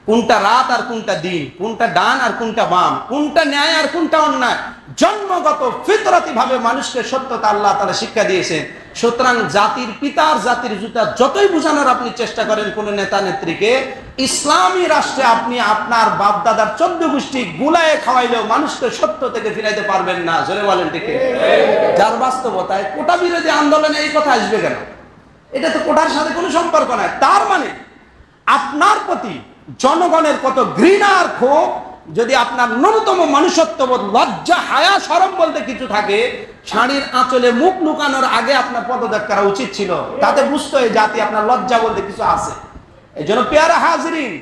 কোনটা রাত আর কোনটা দিন, কোনটা ডান আর কোনটা বাম, কোনটা ন্যায় আর কোনটা অন্যায়, জন্মগত ফিতরাতি ভাবে মানুষকে সত্যতা আল্লাহ তাআলা শিক্ষা দিয়েছেন। সুতরাং জাতির পিতার জাতির জুতা যতই বোঝানোর আপনি চেষ্টা করেন কোন নেতা নেত্রীকে, ইসলামী রাষ্ট্রে আপনি আপনার বাপ দাদার 14 গোষ্ঠী গুলায়ে খাওয়াইলেও মানুষকে সত্য থেকে ফিরাইতে পারবেন না। জোরে বলেন ঠিক? যার বাস্তবতায় কোটা বিরোধী আন্দোলনে এই কথা আসবে কেন? এটা তো কোটার সাথে কোনো সম্পর্ক নাই। তার মানে আপনার প্রতি জনগণের কত ঘৃণা আর ক্ষোভ, যদি আপনার ন্যূনতম মনুষ্যত্ববোধ, লজ্জা, হায়া, শরম বলতে কিছু থাকে, শাড়ির আঁচলে মুখ লুকানোর আগে আপনার পদত্যাগ করা উচিত ছিল। তাতে বুঝতো এই জাতি আপনার লজ্জা বলতে কিছু আছে। এই জন্য পেয়ারা হাজরিন,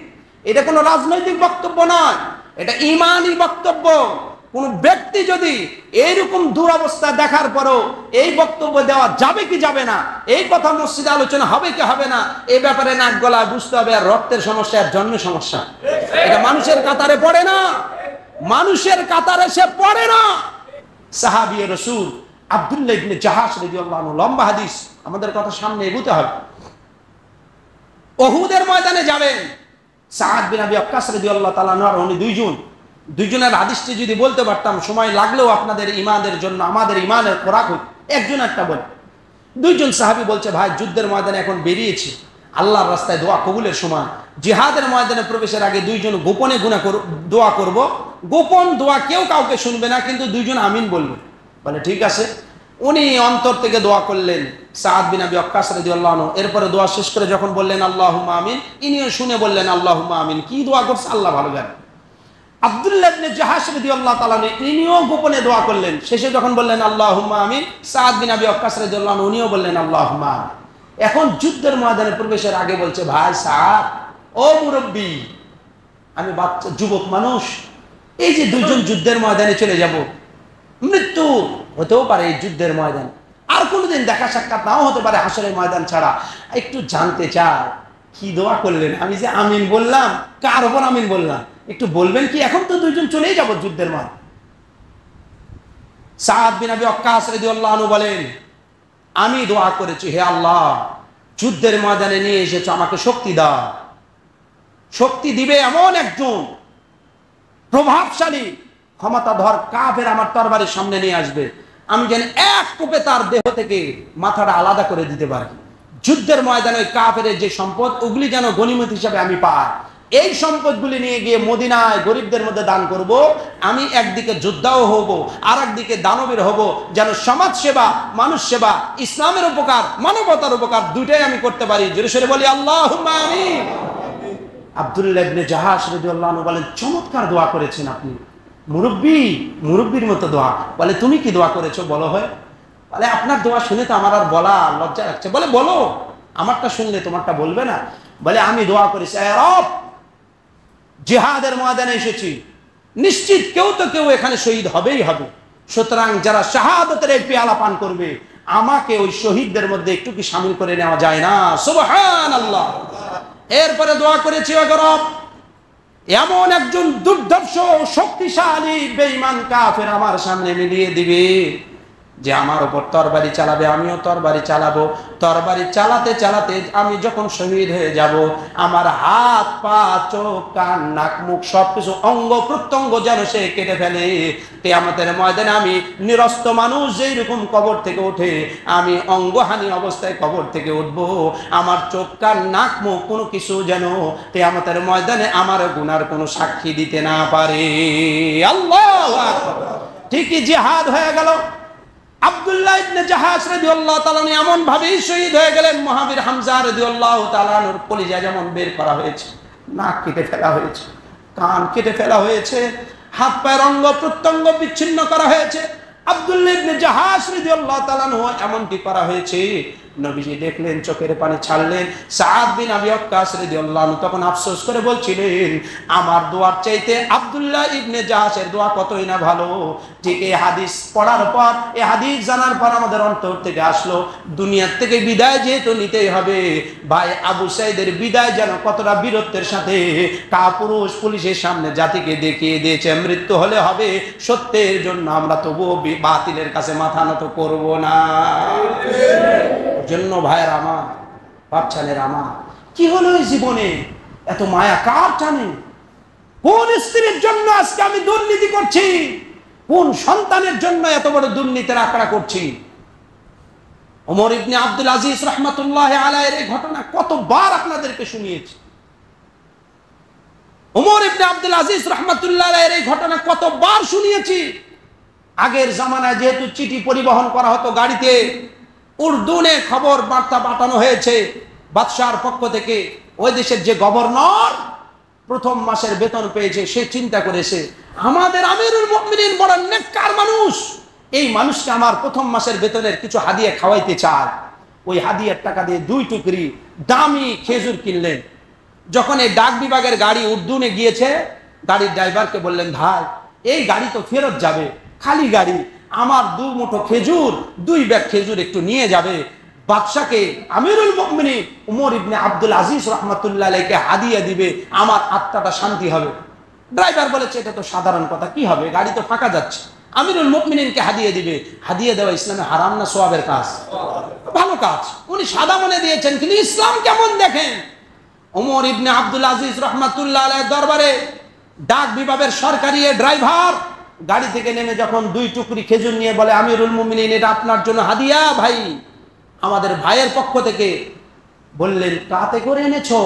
এটা কোনো রাজনৈতিক বক্তব্য নয়, এটা ঈমানি বক্তব্য। কোন ব্যক্তি যদি এইরকম দুরবস্থা দেখার পরও এই বক্তব্য দেওয়া যাবে কি যাবে না, এই কথা মসজিদে আলোচনা হবে কি হবে না, এই ব্যাপারে নাক গলায় বুঝতে হবে। আর রক্তের সমস্যা, আর জন্মের সমস্যা, এটা মানুষের কাতারে পড়ে না, মানুষের কাতারে সে পড়ে না। সাহাবী রাসূল আব্দুল্লাহ ইবনে জাহাশ রাদিয়াল্লাহু আনহু, লম্বা হাদিস, আমাদের কথা সামনে এগোতে হবে। উহুদের ময়দানে যাবেন, সাদ বিন আবি ওয়াক্কাস রাদিয়াল্লাহু তাআলা আনহু, উনি দুইজনের হাদিসটি যদি বলতে পারতাম সময় লাগলেও আপনাদের ইমানের জন্য, আমাদের ইমানের খোরাক হই। একজন একটা বলে, দুইজন সাহাবী বলছে, ভাই যুদ্ধের ময়দানে এখন বেরিয়েছি, আল্লাহর রাস্তায় দোয়া কবুলের সময়, জিহাদের ময়দানে প্রবেশের আগে দুইজন গোপনে দোয়া করব, গোপন দোয়া কেউ কাউকে শুনবে না, কিন্তু দুইজন আমিন বলবে। বলে ঠিক আছে। উনি অন্তর থেকে দোয়া করলেন, সাদ বিন আবি ওয়াক্কাস রাদিয়াল্লাহু আনহু। এরপরে দোয়া শেষ করে যখন বললেন আল্লাহুম্মা আমিন, ইনিও শুনে বললেন আল্লাহুম্মা আমিন। কি দোয়া করছে আল্লাহ ভালো জানেন। আব্দুল্লাহ ইবনে জাহাশ রাদিয়াল্লাহু তাআলা ইনিও গোপনে দোয়া করলেন, শেষে যখন বললেন আল্লাহুম্মা আমিন, সাদ বিন আবি ওয়াক্কাস রাদিয়াল্লাহু আনহু উনিও বললেন আল্লাহুম্মা আমিন। এখন যুদ্ধের ময়দানে প্রবেশের আগে বলছে, ভাই সাদ, ও মুরব্বী, আমি বাচ্চা যুবক মানুষ, এই যে দুইজন যুদ্ধের ময়দানে চলে যাব, মৃত্যু হতেও পারে এই যুদ্ধের ময়দান, আর কোনোদিন দেখা সাক্ষাৎ নাও হতে পারে হাসরের ময়দান ছাড়া, একটু জানতে চাই কি দোয়া করলেন। আমি যে আমিন বললাম, কার ওপর আমিন বললাম একটু বলবেন কি? এখন তো দুইজন চলেই যাব যুদ্ধের ময়দান। সাদ বিন আবি ওয়াক্কাস রাদিয়াল্লাহু আনহু বলেন, আমি দোয়া করেছি, হে আল্লাহ, যুদ্ধের ময়দানে নিয়ে এসেছো, আমাকে শক্তি দাও। শক্তি দিবে এমন একজন প্রভাবশালী ক্ষমতাধর কাফের আমার তরবারির সামনে নিয়ে আসবে, আমি যেন এক কোপে তার দেহ থেকে মাথাটা আলাদা করে দিতে পারি। যুদ্ধের ময়দানে ওই কাফের যে সম্পদ, ওগুলি যেন গনিমত হিসাবে আমি পাই। এই সম্পদগুলি নিয়ে গিয়ে মদিনায় গরিবদের মধ্যে দান করব। আমি একদিকে যোদ্ধাও হব, আর একদিকে দানবীর হব, যেন সমাজ সেবা, মানুষ সেবা, ইসলামের উপকার, মানবতার উপকার দুইটাই আমি করতে পারি। জোরে সোরে বলি আল্লাহুম্মা আমিন। আব্দুল্লাহ ইবনে জাহাশ রাদিয়াল্লাহু আনহু বলেন, চমৎকার দোয়া করেছেন আপনি, মুরব্বীর মতো দোয়া। বলে, তুমি কি দোয়া করেছো বলো হয়? বলে, আপনার দোয়া শুনে তো আমার আর বলা লজ্জা লাগছে। বলে, বলো, আমারটা শুনলে তোমারটা বলবে না? বলে, আমি দোয়া করেছি, হে রব, জিহাদের ময়দানে এসেছি, নিশ্চিত কেউ তো কেউ এখানে শহীদ হবেই হবে, সুতরাং যারা শাহাদাতের এই পেয়ালা পান করবে, আমাকে ওই শহীদদের মধ্যে একটু কি শামিল করে নেওয়া যায় না? সুবহানাল্লাহ। এরপরে দোয়া করেছি, ও রব, এমন একজন দুর্ধর্ষ শক্তিশালী বেঈমান কাফের আমার সামনে মিলিয়ে দিবে যে আমার উপর তরবারি চালাবে, আমিও তরবারি চালাবো। তরবারি চালাতে চালাতে আমি যখন শহীদ হয়ে যাব, আমার হাত, পা, চোখ, কান, নাক, মুখ সবকিছু অঙ্গ প্রত্যঙ্গ যেন সে কেটে ফেলে। কিয়ামতের ময়দানে আমি নিরস্ত মানুষ যেই রকম কবর থেকে ওঠে, আমি অঙ্গহানি অবস্থায় কবর থেকে উঠব। আমার চোখ, কান, নাক, মুখ কোনো কিছু যেন কিয়ামতের ময়দানে আমার গুনার কোনো সাক্ষী দিতে না পারে। আল্লাহু আকবার। ঠিকই জিহাদ হয়ে গেল। আব্দুল্লাহ ইবনে জাহাশ রাদিয়াল্লাহু তাআলা এমন ভাবেই শহীদ হয়ে গেলেন, মহাবীর হামজা রাদিয়াল্লাহু তাআলা এর কলিজা যেমন বের করা হয়েছে, নাক কেটে ফেলা হয়েছে, কান কেটে ফেলা হয়েছে, হাত পায়ের অঙ্গ প্রত্যঙ্গ বিচ্ছিন্ন করা হয়েছে। আব্দুল্লাহ ইবনে জাহাশ রাদিয়াল্লাহু তাআলা এমনটি করা হয়েছে, নবীজি দেখলেন, চোখের পানি ছাড়লেন। সাদ বিন আবি ওয়াক্কাস রাদিয়াল্লাহু আনহু তখন আফসোস করে বলছিলেন, আমার দোয়ার চাইতে আব্দুল্লাহ ইবনে জাহাশের দোয়া কতই না ভালো। ঠিক এই হাদিস পড়ার পর, এই হাদিস জানার পর আমাদের অন্তর থেকে আসলো, দুনিয়ার থেকে বিদায় যেহেতু নিতেই হবে, ভাই আবু সাইদের বিদায় যেন কতটা বীরত্বের সাথে কাপুরুষ পুলিশের সামনে জাতিকে দেখিয়ে দিয়েছে, মৃত্যু হলে হবে সত্যের জন্য, আমরা তবুও বাতিলের কাছে মাথা নত করব না। জন্য ভাইয়ের আমার, বাচ্চাদের আমার, কি হলো এই জীবনে? এত মায়া কার টানে? কোন স্ত্রীর জন্য আজকে আমি দুর্নীতি করছি? কোন সন্তানের জন্য এত বড় দুর্নীতির আঁকড়া করছি? ওমর ইবনে আব্দুল আজিজ রাহমাতুল্লাহ আলাইহির এই ঘটনা কতবার আপনাদেরকে শুনিয়েছি। ওমর ইবনে আব্দুল আজিজ রাহমাতুল্লাহ আলাইহির এই ঘটনা কতবার শুনিয়েছি। আগের জামানায় যেহেতু চিঠি পরিবহন করা হতো গাড়িতে, উর্দুনে খবর বার্তা পাঠানো হয়েছে বাদশাহর পক্ষ থেকে। ওই দেশের যে গভর্নর প্রথম মাসের বেতন পেয়েছে, সে চিন্তা করেছে আমাদের আমিরুল মুমিনিন বড় নেককার মানুষ, এই মানুষকে আমার প্রথম মাসের বেতনের কিছু হাদিয়া খাওয়াইতে চায়। ওই হাদিয়ার টাকা দিয়ে 2 টুকরি দামি খেজুর কিনলেন। যখন এই ডাক বিভাগের গাড়ি উর্দুনে গিয়েছে, গাড়ির ড্রাইভারকে বললেন, ভাই এই গাড়ি তো ফেরত যাবে, খালি গাড়ি, আমার 2 মুঠো খেজুর, 2 ব্যাগ খেজুর একটু নিয়ে যাবে, বাদশাকে আমিরুল মুমিনিন ওমর ইবনে আব্দুল আজিজ রাহমাতুল্লাহ আলাইহিকে হাদিয়া দিবে, আমার আত্মাটা শান্তি হবে। ড্রাইভার বলেছে এটা তো সাধারণ কথা, কি হবে, গাড়ি তো ফাঁকা যাচ্ছে, আমিরুল মুমিনিনকে হাদিয়া দিবে। হাদিয়া দেওয়া ইসলামে হারাম না সওয়াবের কাজ? ভালো কাজ। উনি সাদা মনে দিয়েছেন, কিন্তু ইসলাম কেমন দেখেন। ওমর ইবনে আব্দুল আজিজ রাহমাতুল্লাহ আলাইহির দরবারে ডাক বিভাগের সরকারি ড্রাইভার গাড়ি থেকে নেমে যখন 2 টুকরি খেজুর নিয়ে বলে, আমিরুল মুমিনিন এটা আপনার জন্য হাদিয়া ভাই, আমাদের ভাইয়ের পক্ষ থেকে। বললেন কাতে করে এনেছো?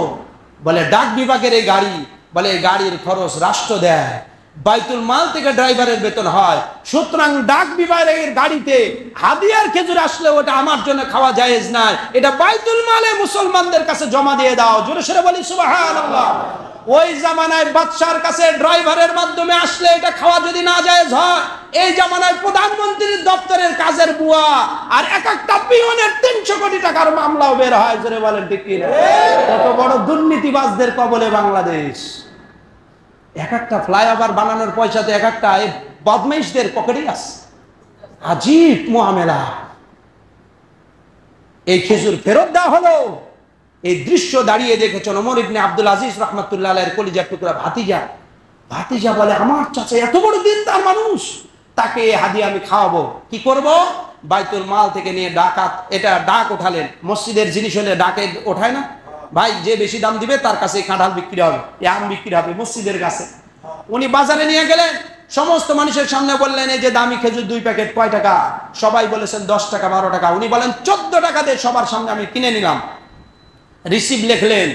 বলে ডাক বিভাগের এই গাড়ি। বলে এই গাড়ির খরচ রাষ্ট্র দেয়, বাইতুল মাল থেকে ড্রাইভারের বেতন হয়, সুতরাং ডাক বিভাগের গাড়িতে হাদিয়ার খেজুর আসলে ওটা আমার জন্য খাওয়া জায়েজ নাই, এটা বাইতুল মালে মুসলমানদের কাছে জমা দিয়ে দাও। জোরে সোরে বলি সুবহানাল্লাহ। ওই জামানায় বাদশার কাছে ড্রাইভারের মাধ্যমে আসলে এটা খাওয়া যদি না জায়েজ হয়, এই জামানায় প্রধানমন্ত্রীর দপ্তরের কাজের বুয়া আর এক একটা পিয়নের 300 কোটি টাকার মামলাও বের হয়। জোরে বলেন ঠিক কি না? কত বড় দুর্নীতিবাজদের কবলে বাংলাদেশ। এক একটা ফ্লাইওভার বানানোর পয়সাতে এক একটা এই বদমাইশদের পকেটেই আছে। আজীব মুআমেলা। এই খেজুর ফেরত দেওয়া হলো। এই দৃশ্য দাঁড়িয়ে দেখেছেন ওমর ইবনে আব্দুল আজিজ রাহমাতুল্লাহ আলাইহির কলিজার টুকরা ভাতিজা। ভাতিজা বলে আমার চাচা এত বড় দিনদার মানুষ, তাকে হাদিয়া আমি খাওয়াবো। কি করব? বাইতুল মাল থেকে নিয়ে এটা ডাক উঠালেন। মসজিদের জিনিস হলে ডাকে ওঠায় না ভাই, যে বেশি দাম দিবে তার কাছে কাঁঠাল বিক্রি হবে, আম বিক্রি হবে মসজিদের কাছে। উনি বাজারে নিয়ে গেলেন, সমস্ত মানুষের সামনে বললেন এই যে দামি খেজুর 2 প্যাকেট কয় টাকা? সবাই বলেছেন 10 টাকা 12 টাকা। উনি বলেন 14 টাকা দিয়ে সবার সামনে আমি কিনে নিলাম। রিসিভ লিখলেন,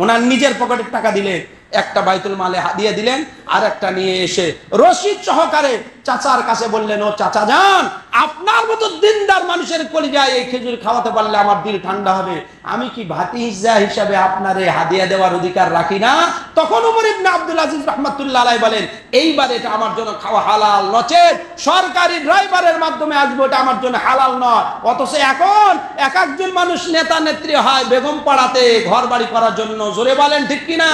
ওনার নিজের পকেটের টাকা দিলেন, একটা বাইতুল মালে হাদিয়া দিলেন, আর একটা নিয়ে এসে রশিদ সহকারে চাচার কাছে বললেন, ও চাচা যান, আপনার মতো দিনদার মানুষের কলিজায় এই খেজুর খাওয়াতে পারলে আমার দিল ঠান্ডা হবে। আমি কি ভাতিজা হিসাবে আপনারে হাদিয়া দেওয়ার অধিকার রাখি না? তখন ওমর ইবনে আব্দুল আজিজ রাহমাতুল্লাহ আলাইহি বলেন, এইবার এটা আমার জন্য খাওয়া হালাল, নচেত সরকারি ড্রাইভারের মাধ্যমে আসবে, এটা আমার জন্য হালাল নয়। অথচ এখন এক একজন মানুষ নেতা নেত্রী হয় বেগম পাড়াতে ঘর বাড়ি করার জন্য। জোরে বলেন ঠিক কিনা?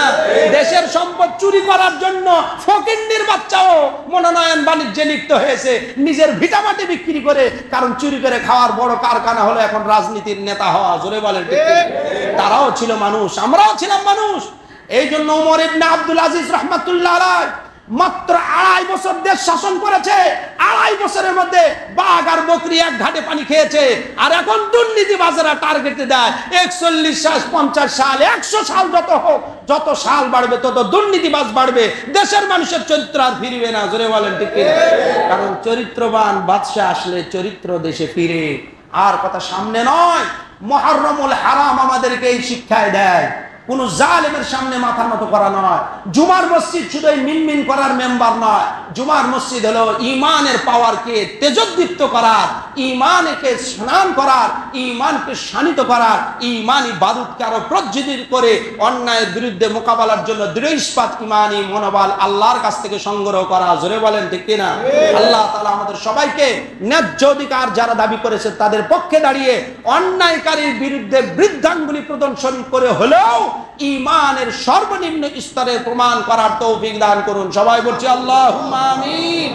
দেশের সম্পদ চুরি করার জন্য ফকিন্নির বাচ্চাও মনোনয়ন বাণিজ্যে লিপ্ত হয়েছে, নিজের ভিটামাটি বিক্রি করে। কারণ চুরি করে খাওয়ার বড় কারখানা হলো এখন রাজনীতির নেতা হওয়া। জোরে বলেন ঠিক কিনা? তারাও ছিল মানুষ, আমরাও ছিলাম মানুষ। এই জন্য ওমর ইবনে আব্দুল আজিজ রাহমাতুল্লাহ আলাইহি মাত্র 2.5 বছর দেশ শাসন করেছে। 2.5 বছরের মধ্যে বাঘ আর বকরি এক ঘাটে পানি খেয়েছে। আর এখন দুর্নীতিবাজেরা টার্গেট দেয় 41 সাল, 50 সাল, 100 সাল যত হোক, যত সাল বাড়বে তত দুর্নীতিবাজ বাড়বে, দেশের মানুষের চরিত্র আর ফিরবে না। জোরে বলেন ঠিক কি? কারণ চরিত্রবান বাদশা আসলে চরিত্র দেশে ফিরে। আর কথা সামনে নয়, মুহররমুল হারাম আমাদেরকে এই শিক্ষায় দেয়, কোন জালেমের সামনে মাথা নত করা নয়। জুমার মসজিদ শুধু মিনমিন করার মেম্বার নয়, জুমার মসজিদ হলো ঈমানের পাওয়ারকে তেজোদ্দীপ্ত করার, ঈমানকে স্নান করার, ঈমানকে শানিত করার, ঈমানি বারুদকে আরো প্রজ্বলিত করে অন্যায়ের বিরুদ্ধে মোকাবেলার জন্য দৃঢ় ইস্পাত ঈমানি মনোবল আল্লাহর কাছ থেকে সংগ্রহ করা। জোরে বলেন ঠিক কিনা? আল্লাহ তাআলা আমাদের সবাইকে ন্যায্য অধিকার যারা দাবি করেছে তাদের পক্ষে দাঁড়িয়ে অন্যায়কারীর বিরুদ্ধে বৃদ্ধাঙ্গুলি প্রদর্শন করে হলেও ঈমানের সর্বনিম্ন স্তরে প্রমাণ করার তৌফিক দান করুন। সবাই বলছি আল্লাহুম্মা আমিন।